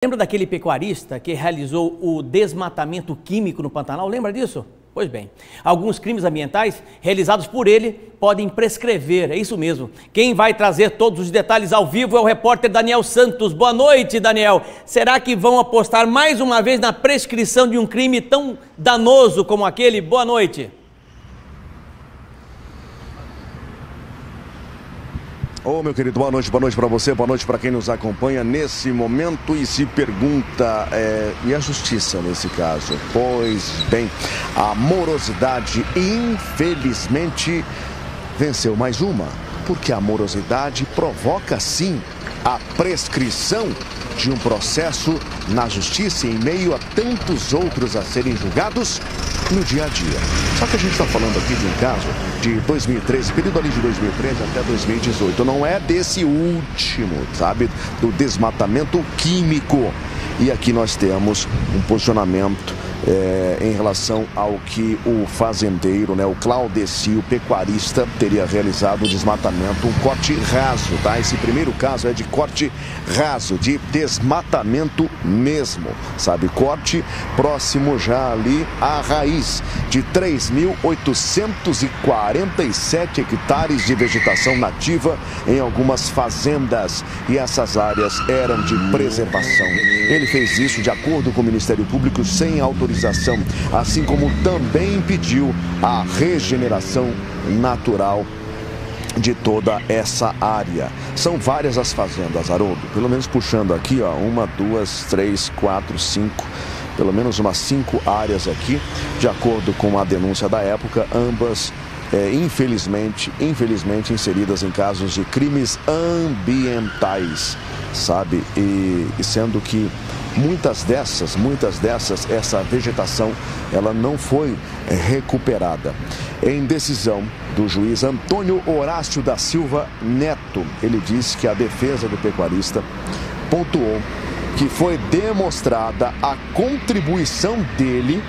Lembra daquele pecuarista que realizou o desmatamento químico no Pantanal? Lembra disso? Pois bem, alguns crimes ambientais realizados por ele podem prescrever, é isso mesmo. Quem vai trazer todos os detalhes ao vivo é o repórter Daniel Santos. Boa noite, Daniel. Será que vão apostar mais uma vez na prescrição de um crime tão danoso como aquele? Boa noite. Ô, meu querido, boa noite para você, boa noite para quem nos acompanha nesse momento e se pergunta, e a justiça nesse caso? Pois bem, a morosidade infelizmente venceu mais uma, porque a morosidade provoca sim a prescrição de um processo na justiça em meio a tantos outros a serem julgados no dia a dia. Só que a gente está falando aqui de um caso de 2013, período ali de 2013 até 2018. Não é desse último, sabe, do desmatamento químico. E aqui nós temos um posicionamento em relação ao que o fazendeiro, o Claudeci, o pecuarista, teria realizado o desmatamento, um corte raso, tá? Esse primeiro caso é de corte raso, de desmatamento mesmo, sabe? Corte próximo já ali à raiz de 3.847 hectares de vegetação nativa em algumas fazendas, e essas áreas eram de preservação. Ele fez isso de acordo com o Ministério Público sem autorização, assim como também impediu a regeneração natural de toda essa área. São várias as fazendas, Haroldo, pelo menos puxando aqui, ó, 1, 2, 3, 4, 5, pelo menos umas 5 áreas aqui, de acordo com a denúncia da época, ambas infelizmente inseridas em casos de crimes ambientais, sabe? E sendo que muitas dessas, essa vegetação, ela não foi recuperada. Em decisão do juiz Antônio Horácio da Silva Neto, ele disse que a defesa do pecuarista pontuou que foi demonstrada a contribuição dele,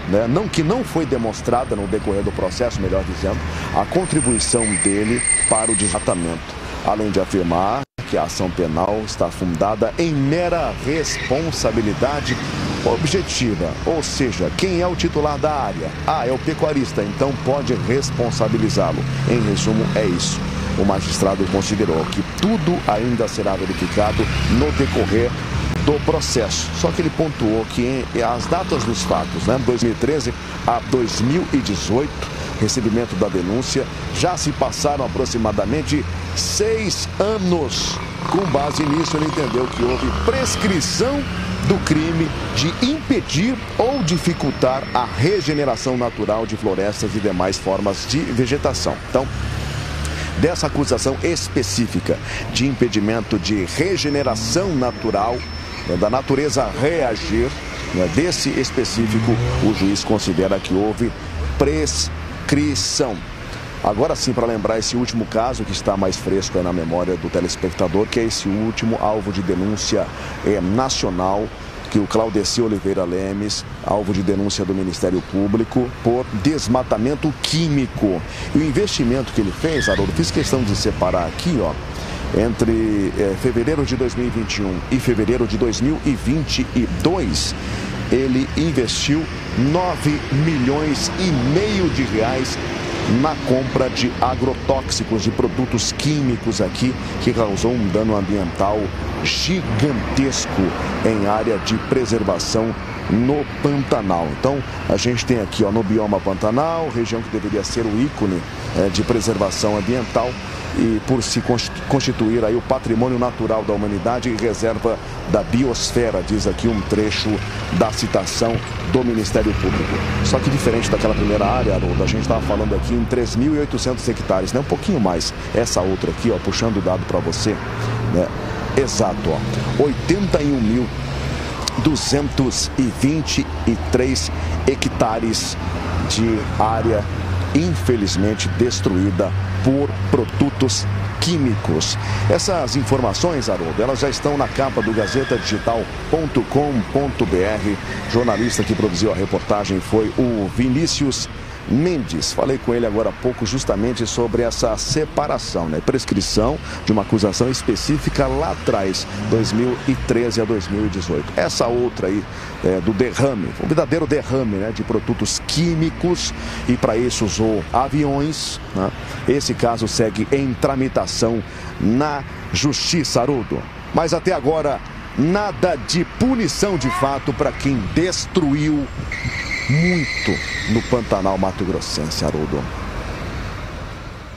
que não foi demonstrada no decorrer do processo, melhor dizendo, a contribuição dele para o desmatamento, além de afirmar que a ação penal está fundada em mera responsabilidade objetiva, ou seja, quem é o titular da área? É o pecuarista, então pode responsabilizá-lo. Em resumo, é isso. O magistrado considerou que tudo ainda será verificado no decorrer do processo. Só que ele pontuou que as datas dos fatos, 2013 a 2018, recebimento da denúncia, já se passaram aproximadamente 6 anos. Com base nisso, ele entendeu que houve prescrição do crime de impedir ou dificultar a regeneração natural de florestas e demais formas de vegetação. Então, dessa acusação específica de impedimento de regeneração natural, da natureza reagir, desse específico, o juiz considera que houve prescrição. Agora sim, para lembrar esse último caso que está mais fresco na memória do telespectador, que é esse último alvo de denúncia nacional, que o Claudeci Oliveira Lemes, alvo de denúncia do Ministério Público por desmatamento químico. E o investimento que ele fez, Haroldo, fiz questão de separar aqui, ó, entre fevereiro de 2021 e fevereiro de 2022, ele investiu 9,5 milhões de reais na compra de agrotóxicos, de produtos químicos aqui, que causou um dano ambiental gigantesco em área de preservação no Pantanal. Então, a gente tem aqui, ó, no bioma Pantanal, região que deveria ser o ícone de preservação ambiental, e por se constituir aí o patrimônio natural da humanidade e reserva da biosfera, diz aqui um trecho da citação do Ministério Público. Só que diferente daquela primeira área, Haroldo, a gente estava falando aqui em 3.800 hectares, um pouquinho mais. Essa outra aqui, ó, puxando o dado para você, exato, ó, 81.223 hectares de área infelizmente destruída por produtos químicos. Essas informações, Haroldo, elas já estão na capa do GazetaDigital.com.br. Jornalista que produziu a reportagem foi o Vinícius Mendes. Falei com ele agora há pouco justamente sobre essa separação, né? Prescrição de uma acusação específica lá atrás, 2013 a 2018. Essa outra aí do derrame, um verdadeiro derrame, né, de produtos químicos, e para isso usou aviões, né? Esse caso segue em tramitação na Justiça, Haroldo. Mas até agora, nada de punição de fato para quem destruiu muito no Pantanal mato-grossense, Haroldo.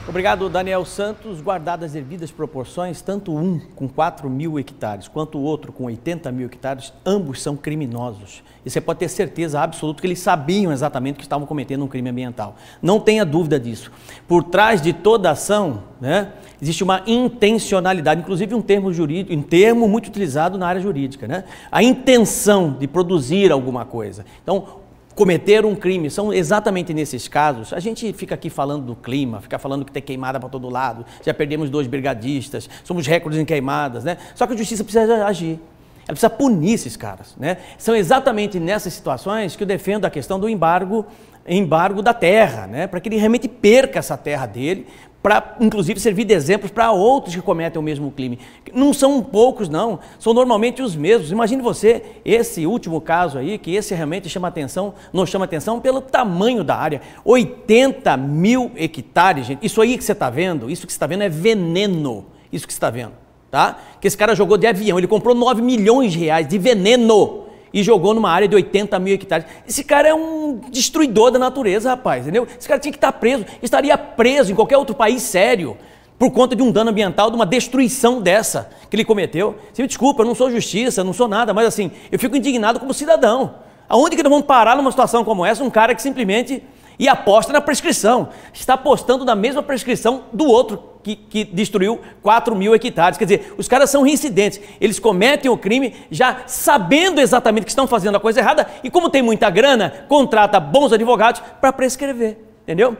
Obrigado, Daniel Santos. Guardadas as devidas proporções, tanto um com 4.000 hectares, quanto o outro com 80.000 hectares, ambos são criminosos. E você pode ter certeza absoluta que eles sabiam exatamente que estavam cometendo um crime ambiental. Não tenha dúvida disso. Por trás de toda ação, né, existe uma intencionalidade, inclusive um termo jurídico, um termo muito utilizado na área jurídica, né? A intenção de produzir alguma coisa. Então, cometer um crime, são exatamente nesses casos. A gente fica aqui falando do clima, fica falando que tem queimada para todo lado, já perdemos 2 brigadistas, somos recordes em queimadas, né? Só que a justiça precisa agir, ela precisa punir esses caras, né? São exatamente nessas situações que eu defendo a questão do embargo da terra, né? Para que ele realmente perca essa terra dele, para inclusive servir de exemplos para outros que cometem o mesmo crime. Não são poucos, não, são normalmente os mesmos. Imagine você, esse último caso aí, que esse realmente chama atenção, não chama atenção pelo tamanho da área, 80.000 hectares, gente. Isso aí que você está vendo, isso que você está vendo é veneno, isso que você está vendo, tá? Que esse cara jogou de avião, ele comprou 9 milhões de reais de veneno e jogou numa área de 80.000 hectares. Esse cara é um destruidor da natureza, rapaz, entendeu? Esse cara tinha que estar preso, estaria preso em qualquer outro país sério, por conta de um dano ambiental, de uma destruição dessa que ele cometeu. Você me desculpa, eu não sou justiça, não sou nada, mas assim, eu fico indignado como cidadão. Aonde que nós vamos parar numa situação como essa, um cara que simplesmente e aposta na prescrição, está apostando na mesma prescrição do outro que destruiu 4.000 hectares. Quer dizer, os caras são reincidentes, eles cometem o crime já sabendo exatamente que estão fazendo a coisa errada e, como tem muita grana, contrata bons advogados para prescrever, entendeu?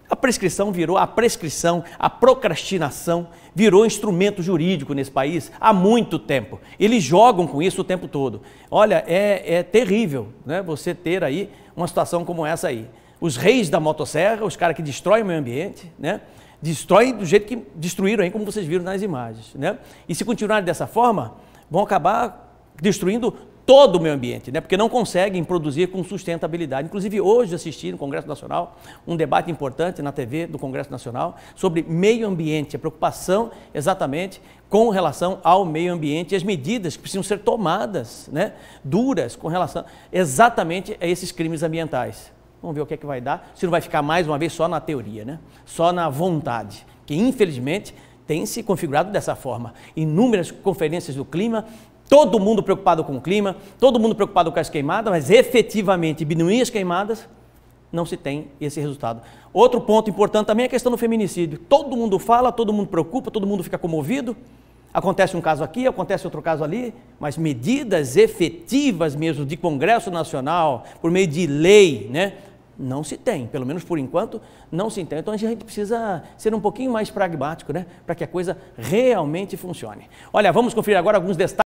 A prescrição, a procrastinação virou instrumento jurídico nesse país há muito tempo. Eles jogam com isso o tempo todo. Olha, é terrível, né, você ter aí uma situação como essa aí. Os reis da motosserra, os caras que destroem o meio ambiente, né? Destroem do jeito que destruíram aí, como vocês viram nas imagens, né? E se continuarem dessa forma, vão acabar destruindo todo o meio ambiente, né? Porque não conseguem produzir com sustentabilidade. Inclusive, hoje assisti no Congresso Nacional um debate importante na TV do Congresso Nacional sobre meio ambiente, a preocupação exatamente com relação ao meio ambiente e as medidas que precisam ser tomadas, né? Duras com relação exatamente a esses crimes ambientais. Vamos ver o que é que vai dar, se não vai ficar mais uma vez só na teoria, né? Só na vontade, que infelizmente tem se configurado dessa forma. Inúmeras conferências do clima, todo mundo preocupado com o clima, todo mundo preocupado com as queimadas, mas efetivamente diminuir as queimadas, não se tem esse resultado. Outro ponto importante também é a questão do feminicídio. Todo mundo fala, todo mundo preocupa, todo mundo fica comovido. Acontece um caso aqui, acontece outro caso ali, mas medidas efetivas mesmo de Congresso Nacional, por meio de lei, né? Não se tem, pelo menos por enquanto, não se tem. Então a gente precisa ser um pouquinho mais pragmático, né? Para que a coisa realmente funcione. Olha, vamos conferir agora alguns destaques.